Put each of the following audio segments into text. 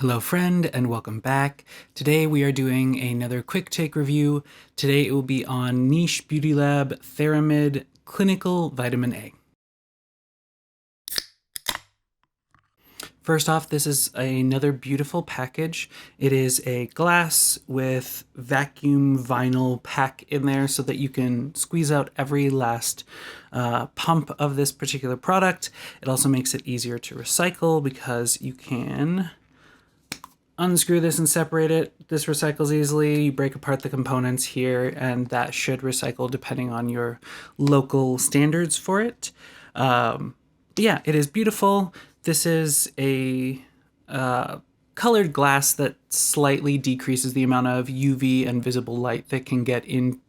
Hello friend and welcome back. Today we are doing another QuickTake review. Today it will be on Niche Beauty Lab Theramid Clinical Vitamin A. First off, this is another beautiful package. It is a glass with vacuum vinyl pack in there so that you can squeeze out every last pump of this particular product. It also makes it easier to recycle because you can unscrew this and separate it. This recycles easily. You break apart the components here and that should recycle depending on your local standards for it. Yeah, it is beautiful. This is a colored glass that slightly decreases the amount of UV and visible light that can get in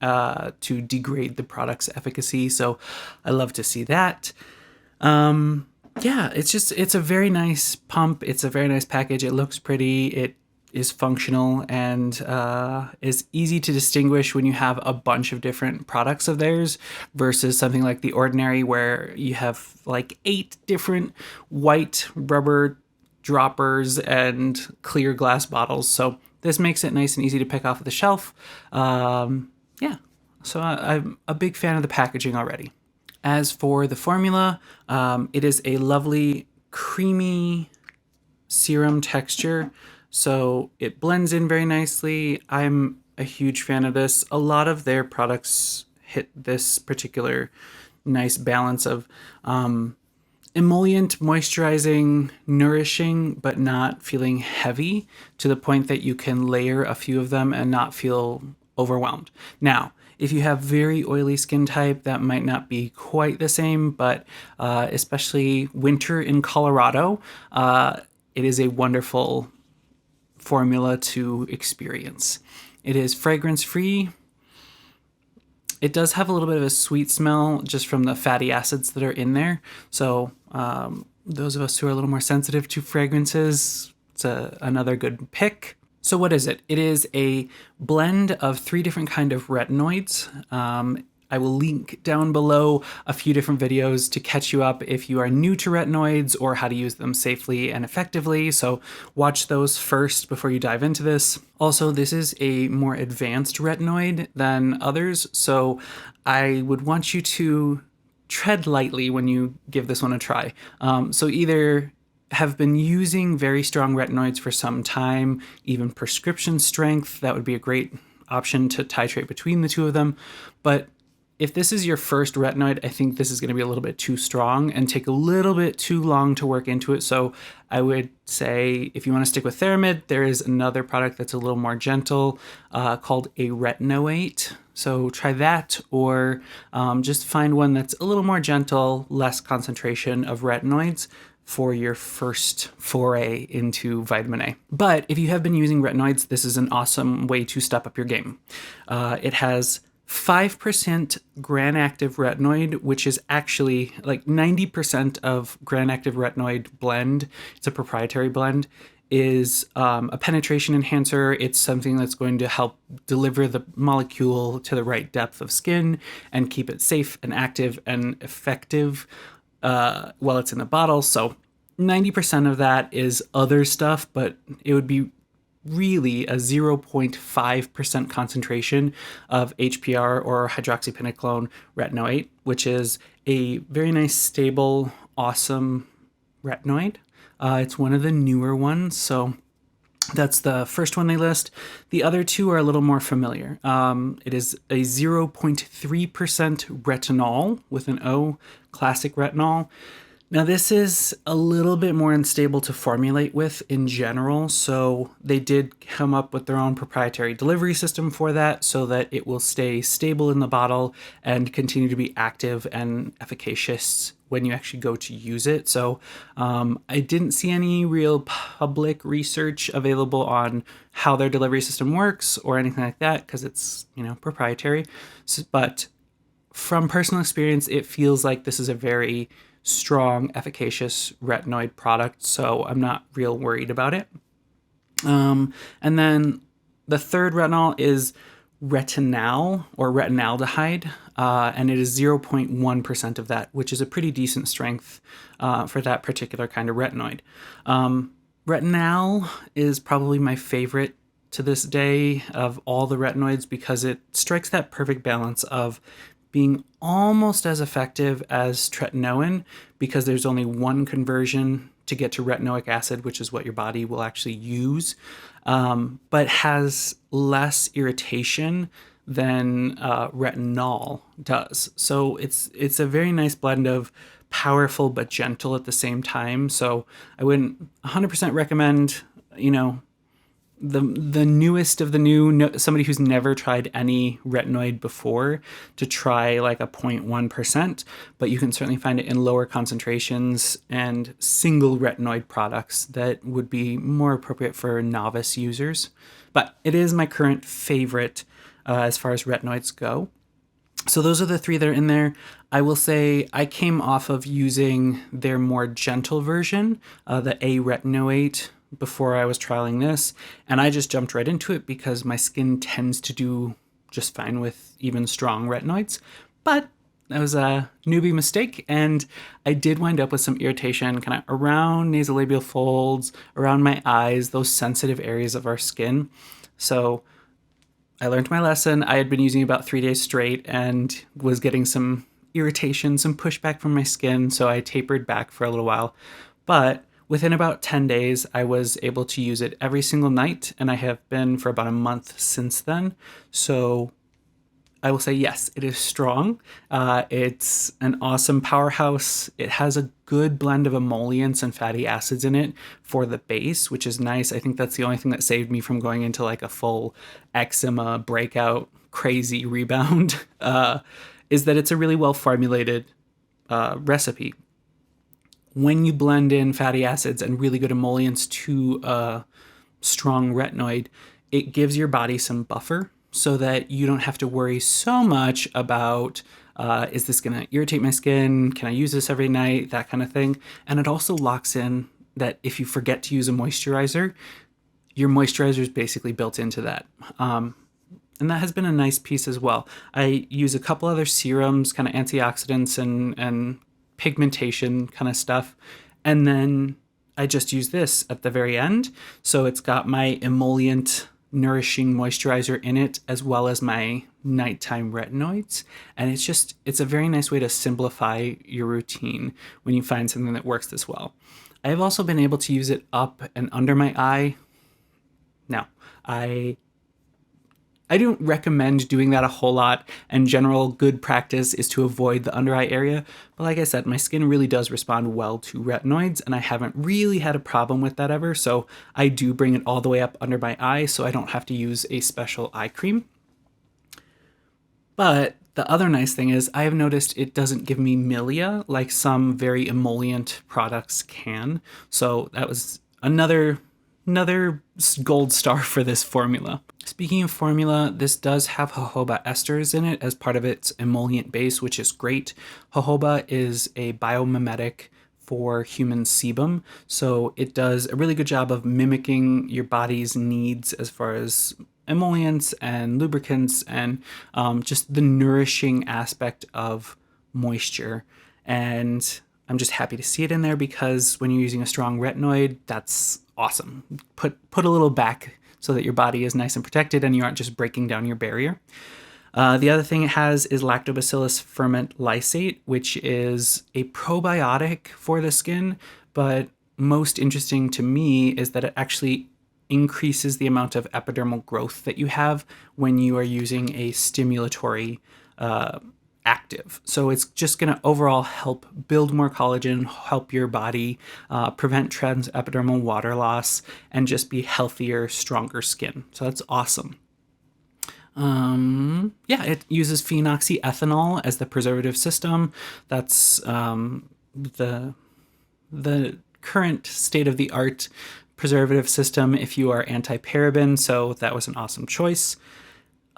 to degrade the product's efficacy. So I love to see that. Yeah, it's a very nice pump. It's a very nice package. It looks pretty. It is functional and is easy to distinguish when you have a bunch of different products of theirs versus something like The Ordinary where you have like 8 different white rubber droppers and clear glass bottles. So this makes it nice and easy to pick off the shelf. Yeah, so I'm a big fan of the packaging already. As for the formula, it is a lovely creamy serum texture, so it blends in very nicely. I'm a huge fan of this. A lot of their products hit this particular nice balance of emollient, moisturizing, nourishing, but not feeling heavy to the point that you can layer a few of them and not feel overwhelmed. Now, if you have very oily skin type, that might not be quite the same, but especially winter in Colorado, it is a wonderful formula to experience. It is fragrance-free. It does have a little bit of a sweet smell just from the fatty acids that are in there. So those of us who are a little more sensitive to fragrances, it's another good pick. So what is it? It is a blend of 3 different kinds of retinoids. I will link down below a few different videos to catch you up if you are new to retinoids or how to use them safely and effectively. So watch those first before you dive into this. Also, this is a more advanced retinoid than others. So I would want you to tread lightly when you give this one a try. So either have been using very strong retinoids for some time, even prescription strength, that would be a great option to titrate between the two of them. But if this is your first retinoid, I think this is going to be a little bit too strong and take a little bit too long to work into it. So I would say if you want to stick with Theramid, there is another product that's a little more gentle called a Retinoate. So try that, or just find one that's a little more gentle, less concentration of retinoids for your first foray into vitamin A. But if you have been using retinoids, this is an awesome way to step up your game. It has 5% gram-active retinoid, which is actually like 90% of gram-active retinoid blend. It's a proprietary blend. Is a penetration enhancer. It's something that's going to help deliver the molecule to the right depth of skin and keep it safe and active and effective while it's in the bottle. So 90% of that is other stuff, but it would be really a 0.5% concentration of HPR or hydroxypyniclone retinoate, which is a very nice, stable, awesome retinoid. It's one of the newer ones, so that's the first one they list. The other 2 are a little more familiar. It is a 0.3% retinol with an O, classic retinol. Now this is a little bit more unstable to formulate with in general, so they did come up with their own proprietary delivery system for that so that it will stay stable in the bottle and continue to be active and efficacious when you actually go to use it. So I didn't see any real public research available on how their delivery system works or anything like that because it's, proprietary. But from personal experience, it feels like this is a very strong, efficacious retinoid product, so I'm not real worried about it. And then the third retinol is retinal or retinaldehyde, and it is 0.1% of that, which is a pretty decent strength for that particular kind of retinoid. Retinal is probably my favorite to this day of all the retinoids because it strikes that perfect balance of being almost as effective as tretinoin because there's only one conversion to get to retinoic acid, which is what your body will actually use, but has less irritation than retinol does. So it's a very nice blend of powerful but gentle at the same time. So I wouldn't 100% recommend, you know, the newest of the new, somebody who's never tried any retinoid before to try like a 0.1%, but you can certainly find it in lower concentrations and single retinoid products that would be more appropriate for novice users. But it is my current favorite as far as retinoids go. So those are the three that are in there. I will say I came off of using their more gentle version, the A-retinoate, before I was trialing this, and I just jumped right into it because my skin tends to do just fine with even strong retinoids. But that was a newbie mistake, and I did wind up with some irritation kind of around nasolabial folds, around my eyes, those sensitive areas of our skin. So I learned my lesson. I had been using about 3 days straight and was getting some irritation, some pushback from my skin, so I tapered back for a little while. But within about 10 days, I was able to use it every single night, and I have been for about a month since then. So I will say yes, it is strong. It's an awesome powerhouse. It has a good blend of emollients and fatty acids in it for the base, which is nice. I think that's the only thing that saved me from going into like a full eczema breakout crazy rebound, is that it's a really well formulated recipe. When you blend in fatty acids and really good emollients to a strong retinoid, it gives your body some buffer so that you don't have to worry so much about is this going to irritate my skin? Can I use this every night? That kind of thing. And it also locks in that if you forget to use a moisturizer, your moisturizer is basically built into that. And that has been a nice piece as well. I use a couple other serums, kind of antioxidants and pigmentation kind of stuff. And then I just use this at the very end. So it's got my emollient nourishing moisturizer in it, as well as my nighttime retinoids. And it's a very nice way to simplify your routine when you find something that works this well. I have also been able to use it up and under my eye. Now, I don't recommend doing that a whole lot, and general good practice is to avoid the under eye area. But like I said, my skin really does respond well to retinoids, and I haven't really had a problem with that ever. So I do bring it all the way up under my eye so I don't have to use a special eye cream. But the other nice thing is I have noticed it doesn't give me milia like some very emollient products can. So that was another gold star for this formula. Speaking of formula, this does have jojoba esters in it as part of its emollient base, which is great. Jojoba is a biomimetic for human sebum, so it does a really good job of mimicking your body's needs as far as emollients and lubricants and just the nourishing aspect of moisture. And I'm just happy to see it in there because when you're using a strong retinoid, that's awesome. Put a little back so that your body is nice and protected and you aren't just breaking down your barrier. The other thing it has is lactobacillus ferment lysate, which is a probiotic for the skin, but most interesting to me is that it actually increases the amount of epidermal growth that you have when you are using a stimulatory active. So it's just going to overall help build more collagen, help your body prevent transepidermal water loss, and just be healthier, stronger skin. So that's awesome. Yeah, it uses phenoxyethanol as the preservative system. That's the current state-of-the-art preservative system if you are anti-paraben, so that was an awesome choice.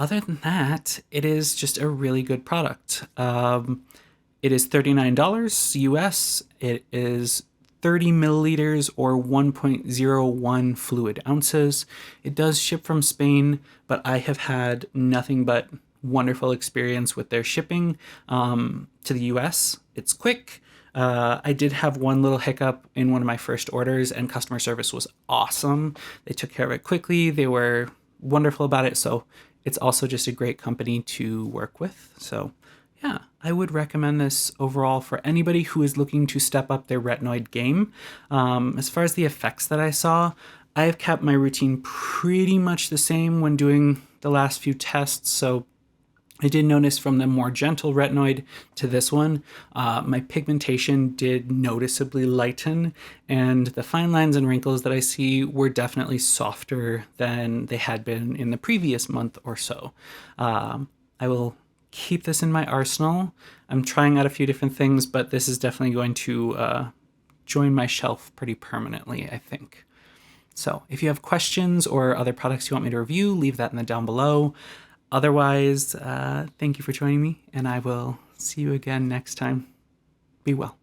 Other than that, it is just a really good product. It is $39 US. It is 30 milliliters or 1.01 fluid ounces. It does ship from Spain, but I have had nothing but wonderful experience with their shipping to the US. It's quick. I did have one little hiccup in one of my first orders, and customer service was awesome. They took care of it quickly. They were wonderful about it. So it's also just a great company to work with. So yeah, I would recommend this overall for anybody who is looking to step up their retinoid game. As far as the effects that I saw, I have kept my routine pretty much the same when doing the last few tests. So I did notice from the more gentle retinoid to this one, my pigmentation did noticeably lighten, and the fine lines and wrinkles that I see were definitely softer than they had been in the previous month or so. I will keep this in my arsenal. I'm trying out a few different things, but this is definitely going to join my shelf pretty permanently, I think. So if you have questions or other products you want me to review, leave that in the down below. Otherwise, thank you for joining me, and I will see you again next time. Be well.